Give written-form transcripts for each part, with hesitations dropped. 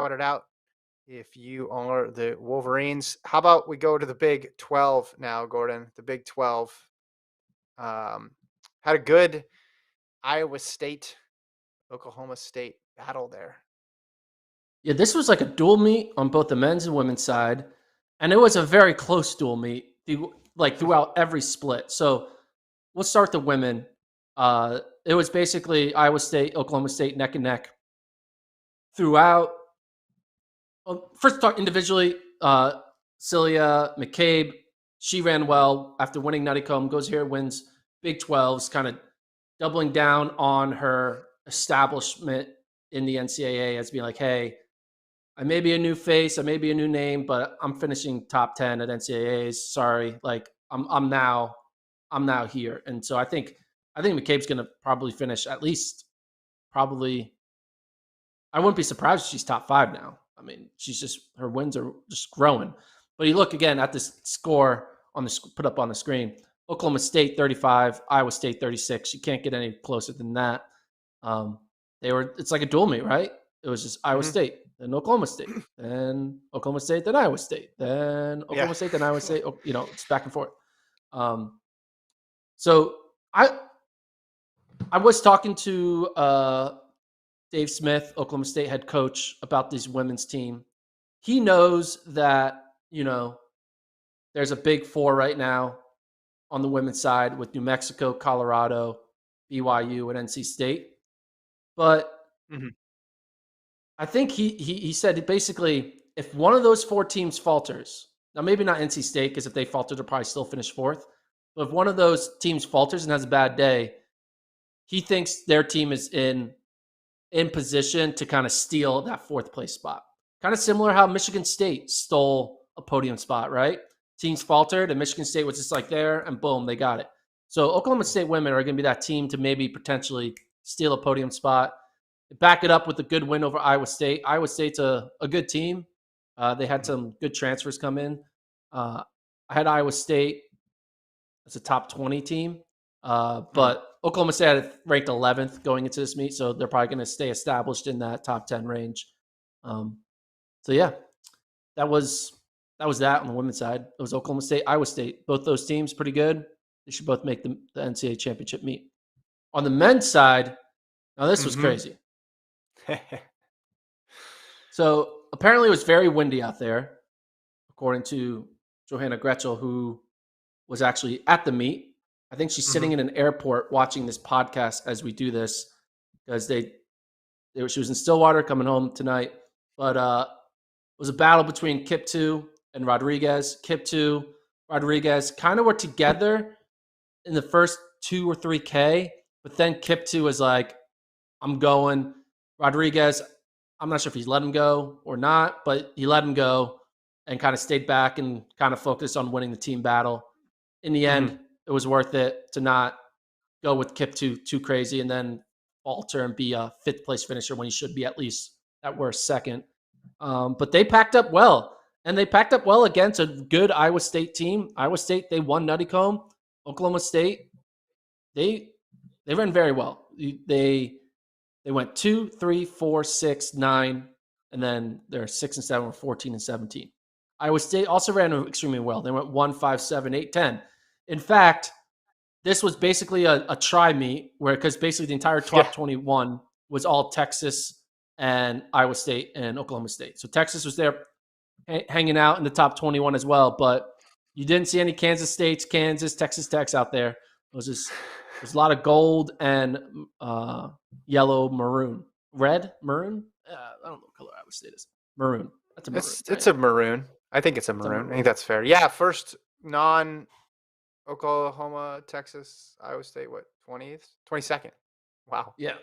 it out if you are the Wolverines. How about we go to the Big 12 now, Gordon? The Big 12 um, had a good Iowa State, Oklahoma State battle there. Yeah, this was like a dual meet on both the men's and women's side, and it was a very close dual meet, like throughout every split. So we'll start the women. It was basically Iowa State, Oklahoma State neck and neck throughout. First, talk individually. Celia McCabe, she ran well after winning Nuttycombe. Goes here, wins Big 12s, kind of doubling down on her establishment in the NCAA as being like, hey, I may be a new face, I may be a new name, but I'm finishing top 10 at NCAAs. Sorry, like I'm now here, and so I think McCabe's going to probably finish at least probably. I wouldn't be surprised if she's top 5 now. I mean, her wins are just growing. But you look again at this score on the put up on the screen: Oklahoma State 35, Iowa State 36. You can't get any closer than that. It's like a dual meet, right? It was just Iowa State, then Oklahoma State, then Oklahoma State, then Iowa State, then Oklahoma State, then Iowa State. It's back and forth. So I was talking to Dave Smith, Oklahoma State head coach, about this women's team. He knows that, there's a big 4 right now on the women's side with New Mexico, Colorado, BYU, and NC State. But I think he said basically, if one of those 4 teams falters, now maybe not NC State, because if they falter, they'll probably still finish 4th. But if one of those teams falters and has a bad day, he thinks their team is in position to kind of steal that 4th place spot. Kind of similar how Michigan State stole a podium spot, right? Teams faltered and Michigan State was just like there and boom, they got it. So Oklahoma State women are going to be that team to maybe potentially steal a podium spot. Back it up with a good win over Iowa State. Iowa State's a good team. They had some good transfers come in. I had Iowa State as a top 20 team, but Oklahoma State had it ranked 11th going into this meet, so they're probably going to stay established in that top 10 range. So yeah, that was that on the women's side. It was Oklahoma State, Iowa State. Both those teams pretty good. They should both make the NCAA championship meet. On the men's side, now this was crazy. So apparently it was very windy out there, according to Johanna Gretschel, who was actually at the meet. I think she's sitting in an airport watching this podcast as we do this, because she was in Stillwater coming home tonight. But it was a battle between Kiptoo and Rodriguez. Kiptoo, Rodriguez kind of were together in the first 2 or 3K, but then Kiptoo was like, I'm going. Rodriguez, I'm not sure if he's let him go or not, but he let him go and kind of stayed back and kind of focused on winning the team battle. In the end, it was worth it to not go with Kiptoo too crazy and then falter and be a 5th place finisher when he should be at least at worst 2nd. But they packed up well, and they packed up well against a good Iowa State team. Iowa State, they won Nuttycombe. Oklahoma State, they ran very well. They went 2, 3, 4, 6, 9, and then their 6 and 7 were 14 and 17. Iowa State also ran extremely well. They went 1, 5, 7, 8, 10. In fact, this was basically a try meet because basically the entire top 21 was all Texas and Iowa State and Oklahoma State. So Texas was there hanging out in the top 21 as well, but you didn't see any Kansas States, Kansas, Texas Techs out there. There's a lot of gold and yellow, maroon, red, maroon. I don't know what color Iowa State is. Maroon. That's a maroon. It's a maroon. I think it's a maroon. I think that's fair. Yeah, first non-Oklahoma, Texas, Iowa State. What, 20th, 22nd? Wow. Yeah.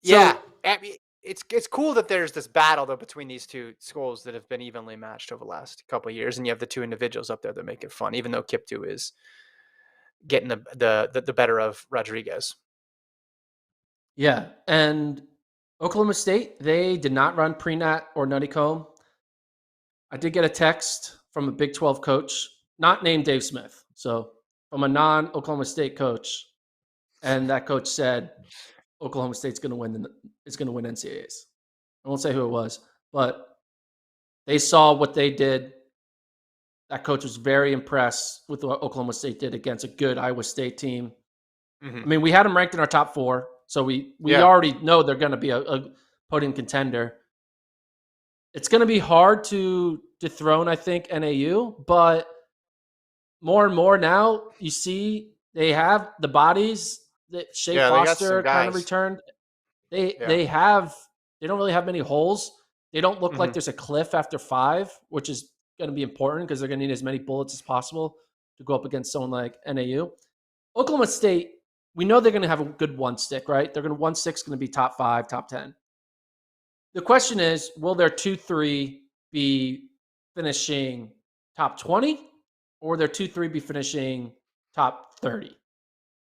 Yeah. I mean, it's cool that there's this battle though between these two schools that have been evenly matched over the last couple of years, and you have the 2 individuals up there that make it fun, even though Kiptoo is getting the better of Rodriguez. Yeah, and Oklahoma State, they did not run pre-nat or Nuttycombe. I did get a text from a Big 12 coach, not named Dave Smith, so from a non-Oklahoma State coach, and that coach said Oklahoma State's going to win. Is going to win NCAAs. I won't say who it was, but they saw what they did. That coach was very impressed with what Oklahoma State did against a good Iowa State team. Hmm. I mean, we had them ranked in our top 4, so we Yeah. already know they're going to be a podium contender. It's going to be hard to dethrone, I think, NAU, but more and more now you see they have the bodies that Shea Yeah. They got some Foster kind of guys. returned. They Yeah. they have they don't really have many holes. They don't look like Hmm. there's a cliff after 5, which is going to be important because they're going to need as many bullets as possible to go up against someone like NAU. Oklahoma State, we know they're going to have a good one stick, right? They're going to 1-6 going to be top 5, top 10. The question is, will their 2-3 be finishing top 20 or their 2-3 be finishing top 30?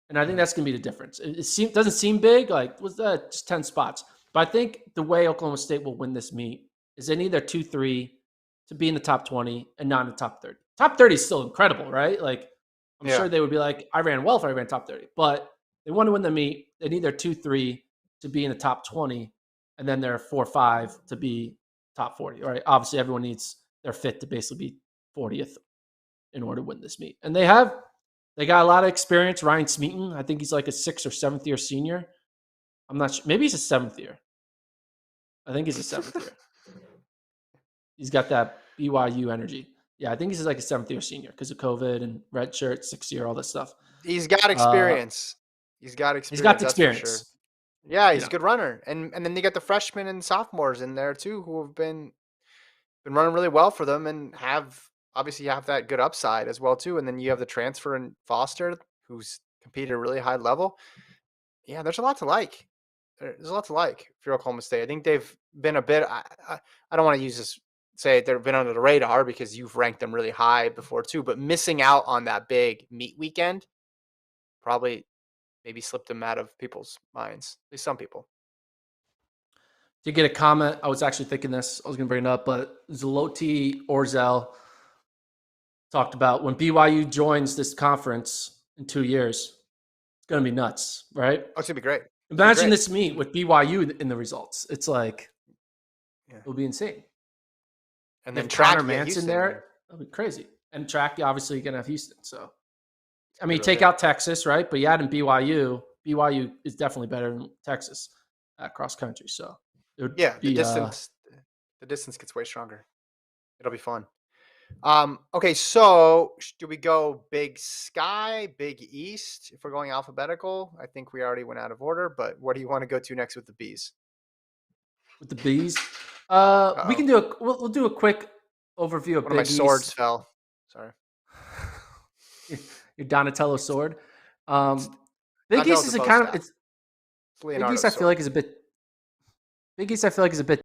And I think Hmm. that's going to be the difference. Doesn't seem big, like, was that just 10 spots? But I think the way Oklahoma State will win this meet is they need their 2-3 to be in the top 20 and not in the top 30. Top 30 is still incredible, right? Like, I'm Yeah. sure they would be like, I ran well if I ran top 30. But they want to win the meet. They need their 2-3 to be in the top 20, and then their 4-5 to be top 40, right? Obviously, everyone needs their fit to basically be 40th in order to win this meet. And they got a lot of experience. Ryan Smeaton, I think he's like a 6th or 7th year senior. I'm not sure. Maybe he's a 7th year. I think he's a 7th year. He's got that BYU energy. Yeah, I think he's like a 7th year senior because of COVID and red shirt, 6th year, all this stuff. He's got Uh, experience. He's got he's got experience. the That's for sure. experience, Yeah, you he's a know. good runner, and then they got the freshmen and sophomores in there too, who have been running really well for them, and have obviously have that good upside as well too. And then you have the transfer in Foster, who's competed at a really high level. Yeah, there's a lot to like. There's a lot to like for Oklahoma State. I think they've been a bit. I don't want to use this say they've been under the radar because you've ranked them really high before too, but missing out on that big meet weekend probably maybe slipped them out of people's minds. At least some people. To get a comment, I was actually thinking this. I was going to bring it up, but Zaloti Orzel talked about when BYU joins this conference in 2 years, it's going to be nuts, right? Oh, it's gonna be great. It's gonna be Imagine great. this meet with BYU in the results. It's like, Yeah, it would be insane. and then If Connor track, you get Manson Houston in there, there. that'd be crazy. And track, obviously, you're going to have Houston. So, It's I gonna be mean, real take good. out Texas, right? But you add in BYU. BYU is definitely better than Texas at cross country. So, it would Yeah, be, the distance gets way stronger. It'll be fun. Okay, so do we go Big Sky, Big East? If we're going alphabetical, I think we already went out of order. But what do you want to go to next with the bees? with the bees. We Oh, can do we'll do a quick overview of one of my Big swords East. fell. Sorry, Your Donatello sword. it's Um, Big East Donatello's a is a bow kind of staff. it's It's Big East. Leonardo's I feel sword. like is a bit Big East. I feel like is a bit